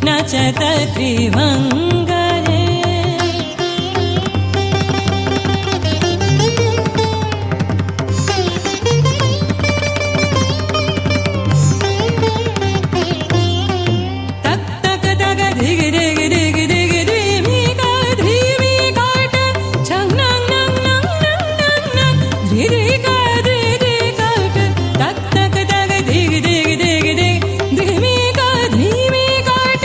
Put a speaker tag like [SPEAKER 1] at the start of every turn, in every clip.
[SPEAKER 1] नचत त्रिभङ्गरे तक तक तक धिग धिग धिग धिग धिमी का छंग नंग नंग नंग नंग नंग धि धि का तक तक तक धिग धिग धिग धिग धिमी का धीमी काट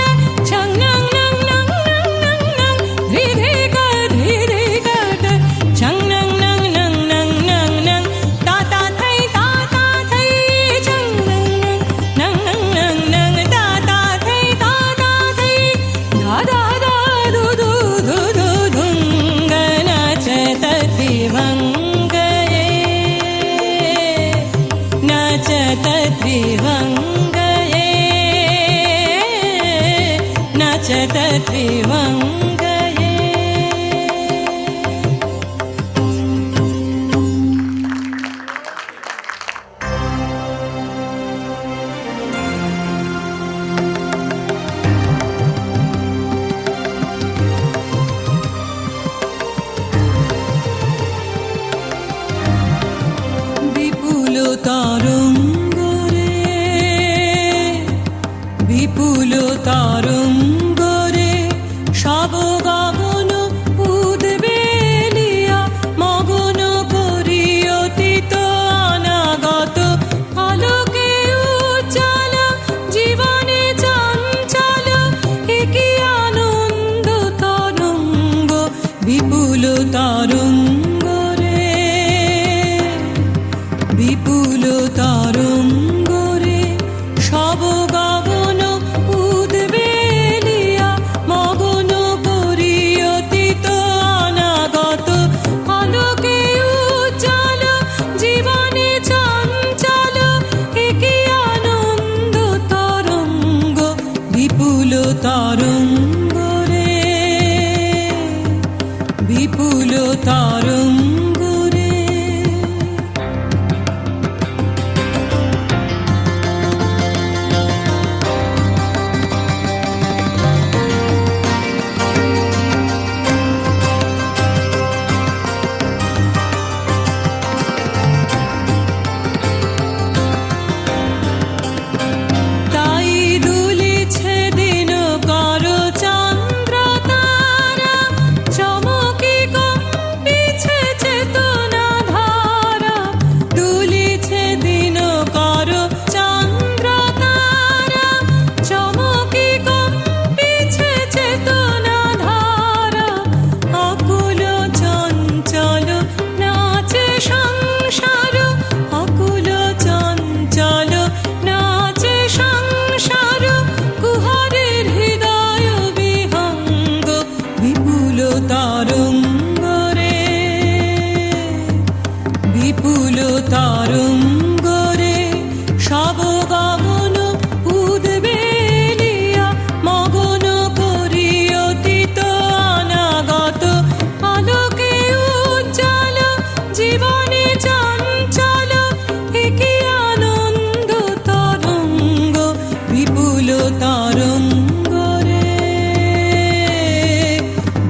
[SPEAKER 1] छंग नंग नंग नंग नंग नंग धि धि काट छंग नंग नंग नंग नंग नंग नंग ता ता थै छंग नंग नंग नंग नंग ता ता थै धा धा धा धु धु धु धु धुंग नचत त्रिभङ्गरे नचत त्रिभङ्गरे नचत त्रिभङ्गरे বিপুল তরঙ্গরে বিপুল তরঙ্গরে সব গগন উদ্বেলিয়া মগন করি অতীত অনাগত আলোকে উজ্জ্বল জীবনে চঞ্চল একি আনন্দ তরঙ্গ বিপুল তরঙ্গরে বিপুল তরঙ্গরে সব গগন উদ্বেলিয়া মগন করি অতীত অনাগত আলোকে উজ্জ্বল জীবনে চঞ্চল একি আনন্দ তরঙ্গ বিপুল তরঙ্গরে বিপুল তরঙ্গরে তাই দুলিছে দিন কর চন্দ্র তারা চমকি কম্পিছে চেতনা ধারা দুলিছে দিন কর চন্দ্র তারা চমকি কম্পিছে চেতনা ধারা অকুল চঞ্চল নাচে সংসার অকুল চঞ্চল নাচে সংসার কুহরের হৃদয় বিহঙ্গ বিপুল তরঙ্গরে বিপুল তরঙ্গরে সব গগন উদ্বেলিয়া মগন করি অতীত অনাগত আলোকে উজ্জ্বল জীবনে চঞ্চল একি আনন্দ তরঙ্গ বিপুল তরঙ্গরে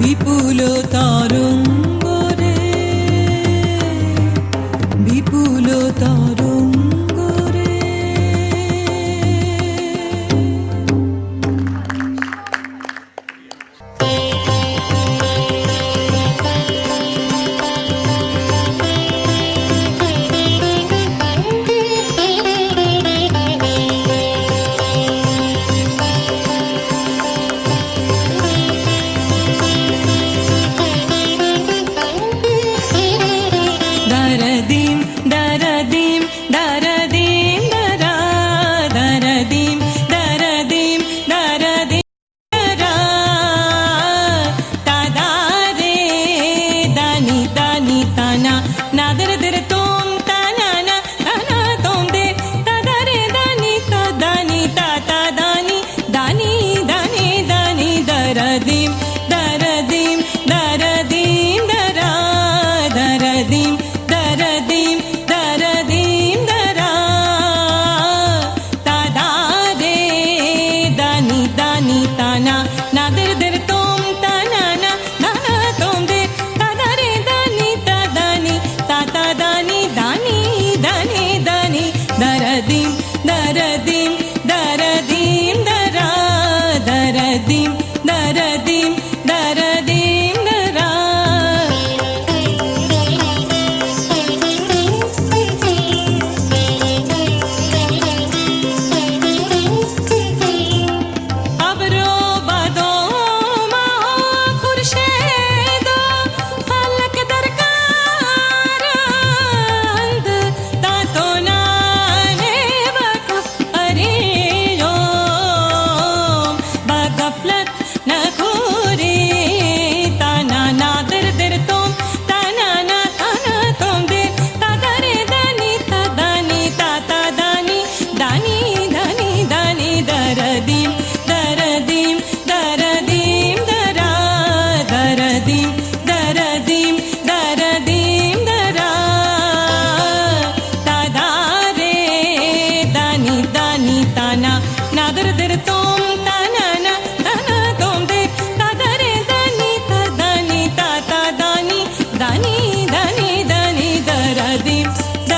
[SPEAKER 1] বিপুল তরঙ্গরে বিপুল তরঙ্গরে দরদিম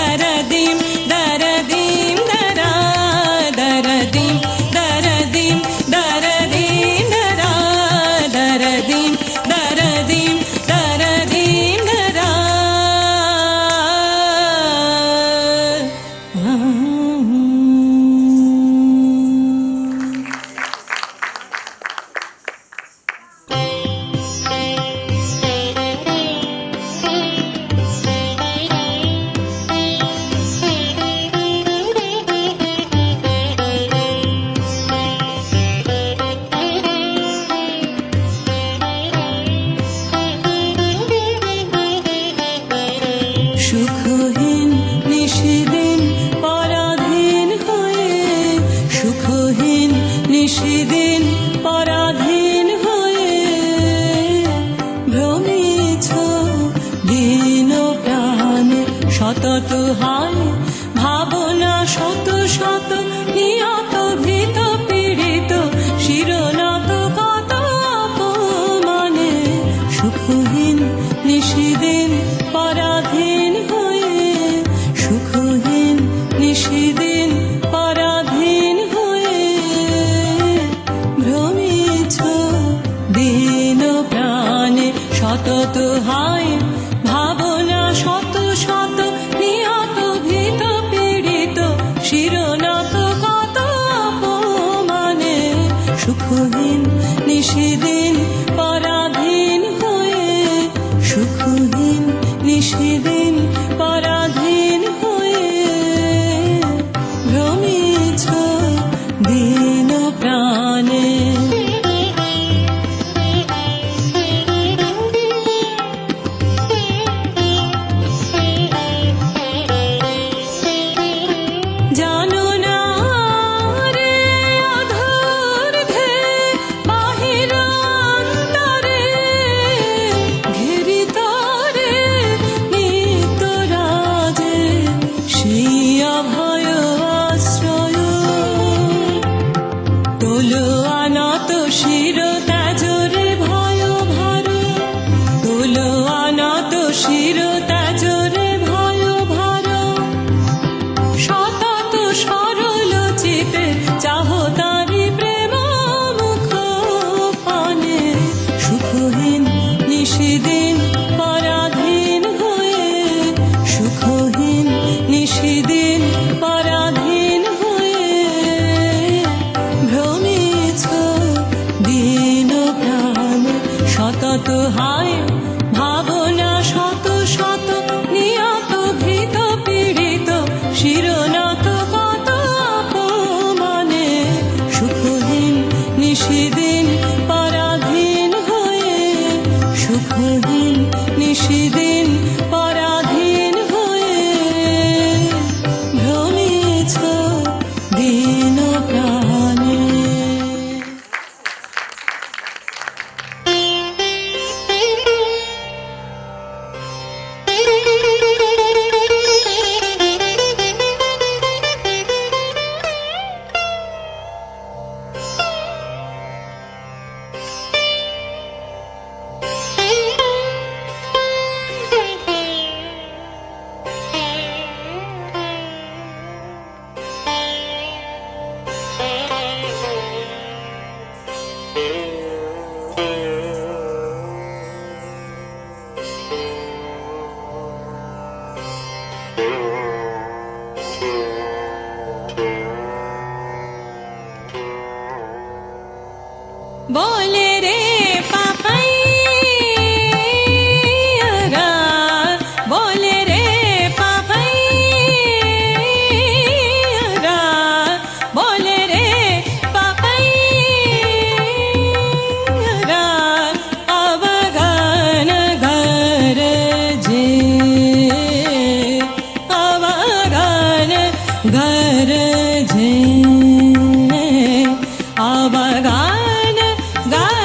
[SPEAKER 1] daradim daradim dara daradim daradim daradim dara daradim daradim daradim dara সুখহীন নিশিদিন পরাধীন হয়ে সুখহীন নিশিদিন পরাধীন হয়ে ভ্রমিছ দিন প্রাণে সতত হায় ভাবনা শত শত নিয়ত ভীত পীড়িত শিরনত কত অপমানে সুখহীন নিশিদিন পরাধীন হয়ে সুখহীন নিশিদিন পরাধীন হয়ে ভ্রমিছ দিন প্রাণে সতত হায় ভাবনা শত শত নিহত ভীত পীড়িত শিরনত কত অপমানে সুখহীন নিশিদিন পরাধীন হয়ে সুখহীন নিশিদিন পরাধীন হয়ে ভ্রমিছ দিন প্রাণে জানো না রে অধর ধে বাহির অন্তরে ঘেরিত রে নিত্য রাজে সেই অভয় আশ্রয় তোলো আনত শির ত্যাজরে ভয় ভার তোলো আনত শির ত্যাজরে ভয় ভার সতত সরল চিতে চাহ তারি প্রেম মুখ পানে সুখহীন নিশিদিন পরাধীন হয়ে সুখহীন নিশিদিন পরাধীন হয়ে ভ্রমিছ দিন প্রাণে সতত হায় ভাবনা শত শত নিয়ত ভীত পীড়িত শিরনত কত অপমানে সুখহীন নিশিদিন পরাধীন হয়ে সুখহীন নিশিদিন পরাধীন হয়ে ভ্রমিছ দিন প্রাণে बोले रे पापैया बोले रे पापैया बोले रे पापैया अवगान घर जे अवगान घर जे अवगान घर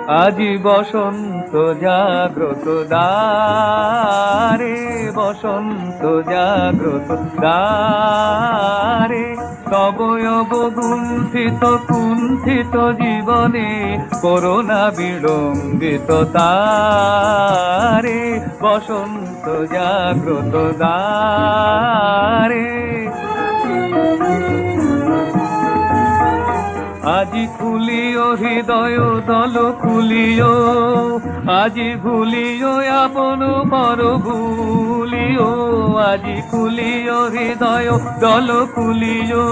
[SPEAKER 2] আজি বসন্ত জাগ্রত দ্বারে, বসন্ত জাগ্রত দ্বারে, তবয়ব গুণ্ঠিত কুণ্ঠিত জীবনে করোনা বিলম্বিত তারে, বসন্ত জাগ্রত দ্বারে। আজি খুলিও হৃদয় দল খুলিও, আজি ভুলিও আপন পর ভুলিও, আজি খুলিও হৃদয় দল খুলিও,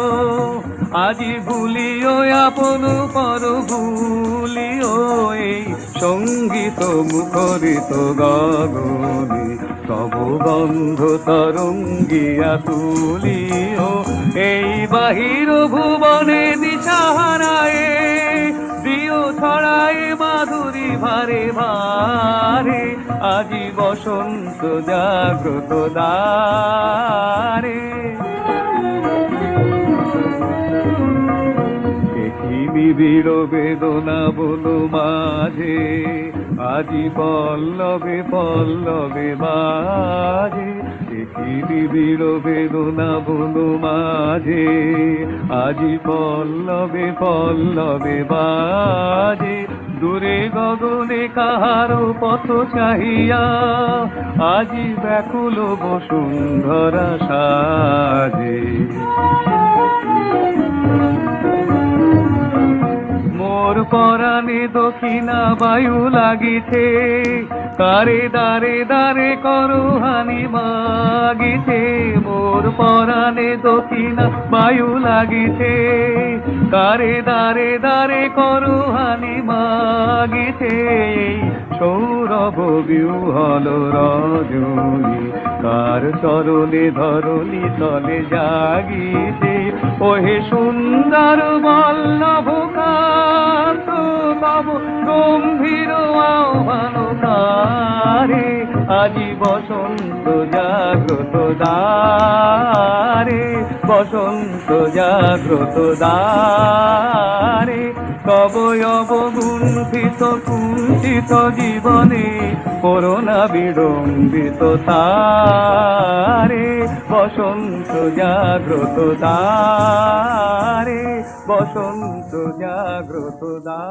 [SPEAKER 2] আজি ভুলিও আপন পর ভুলিও। এই সঙ্গীত মুখরিত গগনে তব গন্ধ তরঙ্গিয়া তুলিও, এই বাহির ভুবনে দিশাহারায় দিও ছড়ায় মাধুরী ভারে ভারে, আজি বসন্ত জাগ্রত দ্বারে। নিবিড় বেদনা বলো মাঝে, আজি পল্লবে পল্লবে বাজে, দেখি নিবিড় বেদনা বলো মাঝে, আজি পল্লবে পল্লবে বাজে। দূরে গগনে কাহারো পথ চাহিয়া, আজি ব্যাকুল বসুন্ধরা সাজে। মোর পরাণে দক্ষিণা বায়ু লাগিছে, কারে দারে দারে করো হানি মাগিছে। মোর পরাণে দক্ষিণা বায়ু লাগিছে, কারে দারে দারে করো হানি মাগিছে। সৌরভ বিহল রজনী কার চরণে ধরণী তলে জাগিছে। ওহে সুন্দর বল্লভ কান্ত তব গম্ভীর আহ্বান কারে, আজি বসন্ত জাগ্রত দ্বারে, বসন্ত জাগ্রত দ্বারে। তবয়ব গুণ্ঠিত কুণ্ঠিত জীবনে করোনা বিড়ম্বিত তারে, বসন্ত জাগ্রত দ্বারে, বসন্ত জাগ্রত দ্বারে।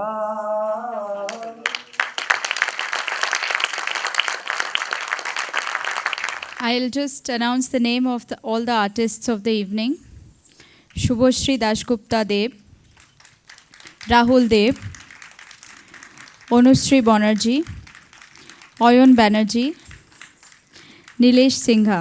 [SPEAKER 3] I'll just announce the name of all the artists of the evening. Shubhoshri Dasgupta Deb, Rahul Deb, Anushree Banerjee, Oyon Banerjee, Nilesh Singha.